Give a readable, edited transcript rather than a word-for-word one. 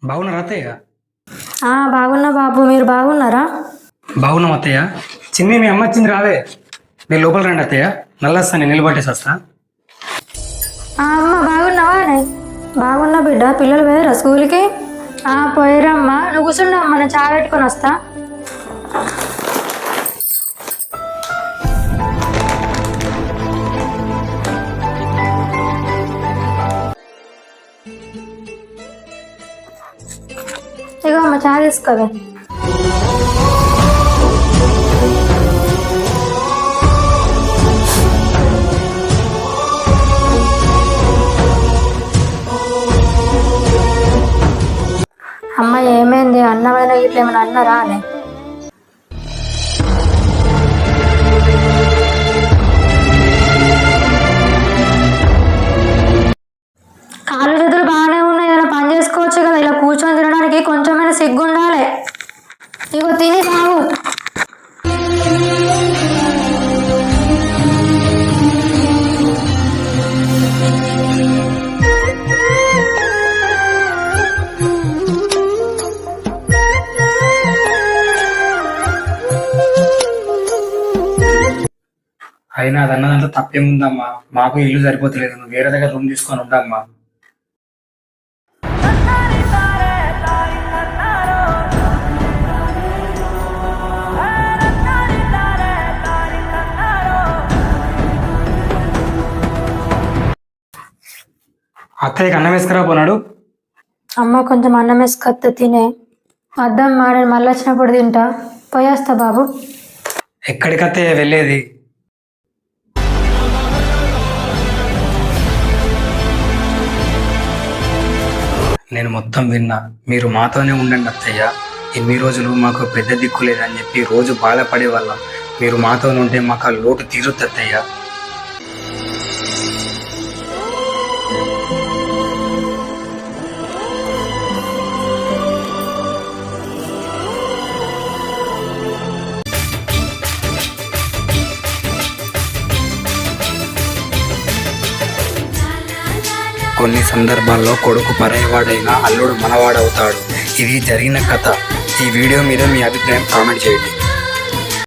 బాగున్నారా అత్తయ్య? బాగున్నా బాబు, మీరు బాగున్నారా? బాగున్నాం అత్తయ్య. చిన్ని మీ అమ్మ వచ్చింది రావే. నేను లోపల రండి అత్తయ్య, నల్లొస్తాను, నిలబట్టేసి వస్తా. అమ్మ బాగున్నావా? బాగున్నా బిడ్డ. పిల్లలు పోయారా స్కూల్కి? పోయారమ్మా. నువ్వు కూర్చుండమ్మా, నేను చాయ్ పెట్టుకొని వస్తా. ఇగో అమ్మ, చాయ్ తీసుకోవే. అమ్మ ఏమైంది? అన్నమైన ఇట్లా ఏమైనా అన్నారా అని? కాళ్ళు చేతులు బాగానే ఉన్నాయి, ఇలా పని చేసుకోవచ్చు కదా. ఇలా కూర్చొని తినడానికి కొంచెమైనా సిగ్గు ఉండాలి. ఇగో తిని బాగు. అయినా అది అన్న దాంట్లో తప్పేముందమ్మా? మాకు ఇల్లు సరిపోతలేదు, నువ్వు వేరే దగ్గర రూమ్ తీసుకొని ఉండమ్మా. అత్తయ్యకి అన్నం వేసుకురా పోనాడు. అమ్మ కొంచెం అన్నం వేసుకొత్త తినే. అద్దం మాడని మళ్ళీ వచ్చినప్పుడు తింటా. పోయేస్తా బాబు. ఎక్కడికి అత్తయ్య వెళ్ళేది? నేను మొత్తం విన్నా. మీరు మాతోనే ఉండండి అత్తయ్య. ఎన్ని రోజులు మాకు పెద్ద దిక్కు లేదని చెప్పి రోజు బాధపడే వాళ్ళం. మీరు మాతోనే ఉంటే మాకు ఆ లోటు తీరుద్ది అత్తయ్య. కొన్ని సందర్భాల్లో కొడుకు పరాయివాడైనా అల్లుడు మనవాడవుతాడు. ఇది జరిగిన కథ. ఈ వీడియో మీద మీ అభిప్రాయం కామెంట్ చేయండి.